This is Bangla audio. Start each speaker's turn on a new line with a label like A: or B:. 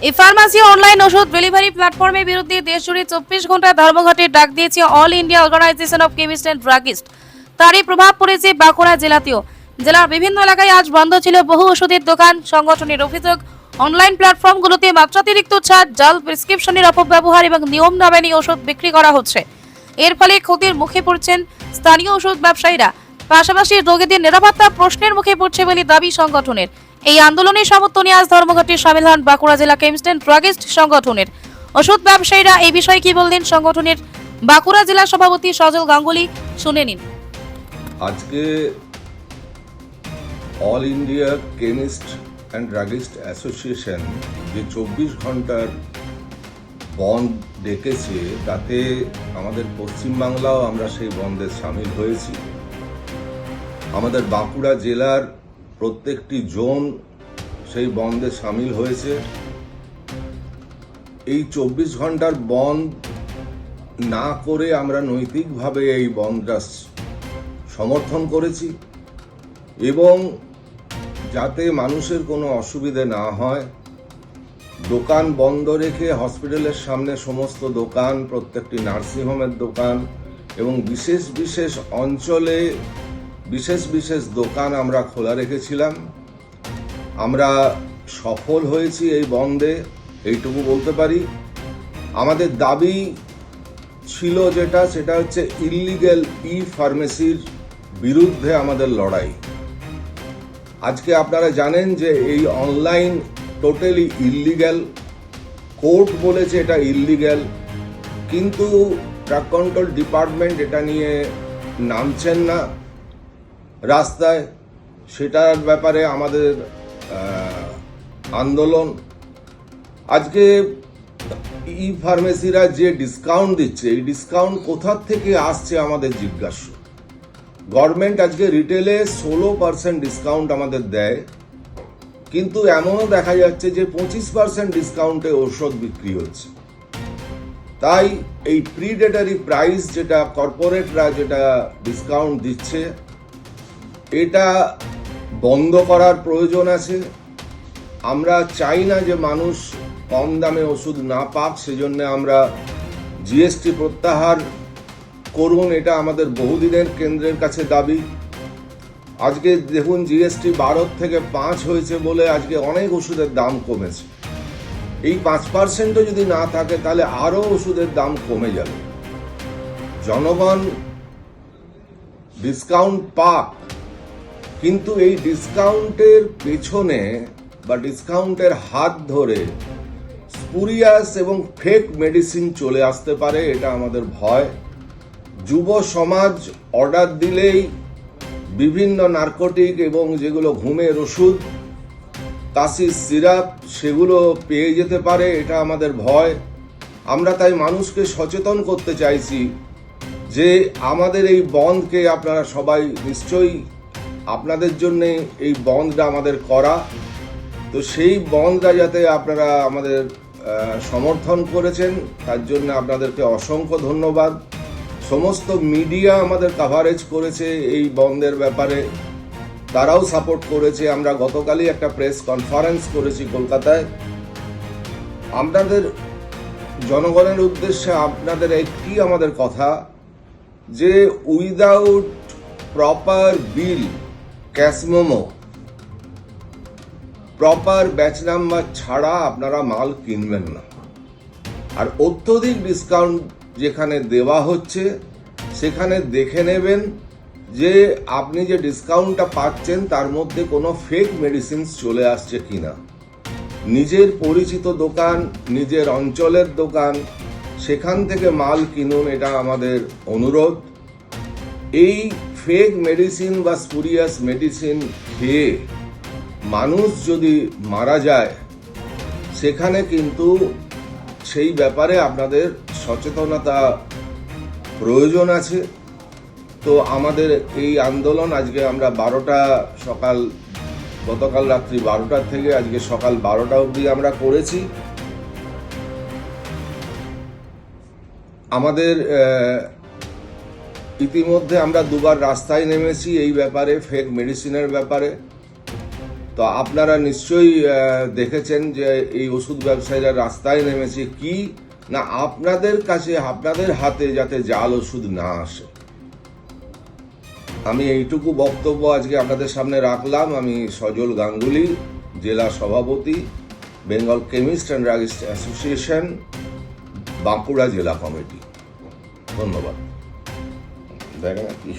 A: এই ফার্মাসি অনলাইন ওষুধ ডেলিভারি প্ল্যাটফর্মের বিরুদ্ধে দেশজুড়ে 24 ঘন্টা ধর্মঘটের ডাক দিয়েছে all India organisation of chemist and druggist. তারই প্রভাব পড়েছে বাঁকুড়া জেলাতেও। জেলার বিভিন্ন এলাকায় আজ বন্ধ ছিল বহু ওষুধের দোকান। সংগঠনের অভিযোগ, অনলাইন প্ল্যাটফর্মগুলোতে মাত্রাতিরিক্ত ছাড়, জাল প্রেসক্রিপশনের অপব্যবহার এবং নিয়ম না মেনে ওষুধ বিক্রি করা হচ্ছে। এর ফলে ক্ষতির মুখে পড়ছেন স্থানীয় ওষুধ ব্যবসায়ীরা। পাশাপাশি রোগীদের নিরাপত্তা প্রশ্নের মুখে পড়ছে বলে দাবি সংগঠনের। এই আন্দোলনের সমর্থনে আজ ধর্মঘটে সামিল হন বাঁকুড়া জেলা কেমিস্ট অ্যান্ড ড্রাগিস্ট সংগঠনের ওষুধ ব্যবসায়ীরা। এই বিষয়ে কি বললেন সংগঠনের বাঁকুড়া জেলা সভাপতি সজল গাঙ্গুলি, শুনে নিন।
B: আজকে all India chemist and druggist association যে 24 ঘন্টার বন্ধ ডেকেছে, তাতে আমাদের পশ্চিমবাংলাও আমরা সেই বন্ধে সামিল হয়েছি। আমাদের বাঁকুড়া জেলার প্রত্যেকটি জোন সেই বন্ধে সামিল হয়েছে। এই 24 ঘন্টার বন্ধ না করে আমরা নৈতিকভাবে এই বন্ধটা সমর্থন করেছি, এবং যাতে মানুষের কোনো অসুবিধে না হয়, দোকান বন্ধ রেখে হসপিটালের সামনে সমস্ত দোকান, প্রত্যেকটি নার্সিংহোমের দোকান এবং বিশেষ বিশেষ অঞ্চলে বিশেষ বিশেষ দোকান আমরা খোলা রেখেছিলাম। আমরা সফল হয়েছি এই বন্ধে, এইটুকু বলতে পারি। আমাদের দাবি ছিল সেটা হচ্ছে ইললিগ্যাল ফার্মেসির বিরুদ্ধে আমাদের লড়াই। আজকে আপনারা জানেন যে এই অনলাইন টোটালি ইললিগ্যাল। কোর্ট বলেছে এটা ইললিগ্যাল, কিন্তু ড্রাগ কন্ট্রোল ডিপার্টমেন্ট এটা নিয়ে নামছেন না রাস্তায়। সেটার ব্যাপারে আমাদের আন্দোলন। আজকে ফার্মেসিরা যে ডিসকাউন্ট দিচ্ছে, এই ডিসকাউন্ট কোথা থেকে আসছে আমাদের জিজ্ঞাসা। গভর্নমেন্ট আজকে রিটেলে 16% ডিসকাউন্ট আমাদের দেয়, কিন্তু এমনও দেখা যাচ্ছে যে 25% ডিসকাউন্টে ঔষধ বিক্রি হচ্ছে। তাই এই প্রিডেটারি প্রাইস যেটা কর্পোরেটরা যেটা ডিসকাউন্ট দিচ্ছে, এটা বন্ধ করার প্রয়োজন আছে। আমরা চাই না যে মানুষ কম দামে ওষুধ না পাক, সেজন্য আমরা জিএসটি প্রত্যাহার করুন, এটা আমাদের বহুদিনের কেন্দ্রের কাছে দাবি। আজকে দেখুন, জিএসটি 12 থেকে 5 হয়েছে বলে আজকে অনেক ওষুধের দাম কমেছে। এই 5% যদি না থাকে তাহলে আরো ওষুধের দাম কমে যাবে। জনগণ ডিসকাউন্ট পাক, কিন্তু এই ডিসকাউন্টের পেছনে বা ডিসকাউন্টের হাত ধরে স্পুরিয়াস এবং ফেক মেডিসিন চলে আসতে পারে, এটা আমাদের ভয়। যুব সমাজ অর্ডার দিলেই বিভিন্ন নার্কোটিক এবং যেগুলো ঘুমের ওষুধ, কাশির সিরাপ, সেগুলো পেয়ে যেতে পারে, এটা আমাদের ভয়। আমরা তাই মানুষকে সচেতন করতে চাইছি যে আমাদের এই বন্ধকে আপনারা সবাই নিশ্চয়ই, আপনাদের জন্যে এই বন্ধটা আমাদের করা, তো সেই বন্ধটা যাতে আপনারা আমাদের সমর্থন করেছেন, তার জন্য আপনাদেরকে অসংখ্য ধন্যবাদ। সমস্ত মিডিয়া আমাদের কাভারেজ করেছে এই বন্ধের ব্যাপারে, তারাও সাপোর্ট করেছে। আমরা গতকালই একটা প্রেস কনফারেন্স করেছি কলকাতায়। আপনাদের জনগণের উদ্দেশ্যে আপনাদের একটি আমাদের কথা, যে without proper bill, cash memo, proper batch number ছাড়া আপনারা মাল কিনবেন না। আর অত্যধিক ডিসকাউন্ট যেখানে দেওয়া হচ্ছে সেখানে দেখে নেবেন যে আপনি যে ডিসকাউন্টটা পাচ্ছেন তার মধ্যে কোনো ফেক মেডিসিন চলে আসছে কিনা। নিজের পরিচিত দোকান, নিজের অঞ্চলের দোকান, সেখান থেকে মাল কিনুন, এটা আমাদের অনুরোধ। এই ফেক মেডিসিন বা স্পুরিয়াস মেডিসিন খেয়ে মানুষ যদি মারা যায়, সেখানে কিন্তু সেই ব্যাপারে আপনাদের সচেতনতা প্রয়োজন আছে। তো আমাদের এই আন্দোলন আজকে আমরা 12টা সকাল, গতকাল রাত্রি 12টার থেকে আজকে সকাল 12টা অবধি আমরা করেছি। আমাদের ইতিমধ্যে আমরা দুবার রাস্তায় নেমেছি এই ব্যাপারে, ফেক মেডিসিনের ব্যাপারে। তো আপনারা নিশ্চয়ই দেখেছেন যে এই ওষুধ ব্যবসায়ীরা রাস্তায় নেমেছে কি না আপনাদের কাছে আপনাদের হাতে যাতে জাল ওষুধ না আসে। আমি এইটুকু বক্তব্য আজকে আপনাদের সামনে রাখলাম। আমি সজল গাঙ্গুলি, জেলা সভাপতি, Bengal chemist and druggist association, Bankura জেলা কমিটি। ধন্যবাদ। দেখেন কি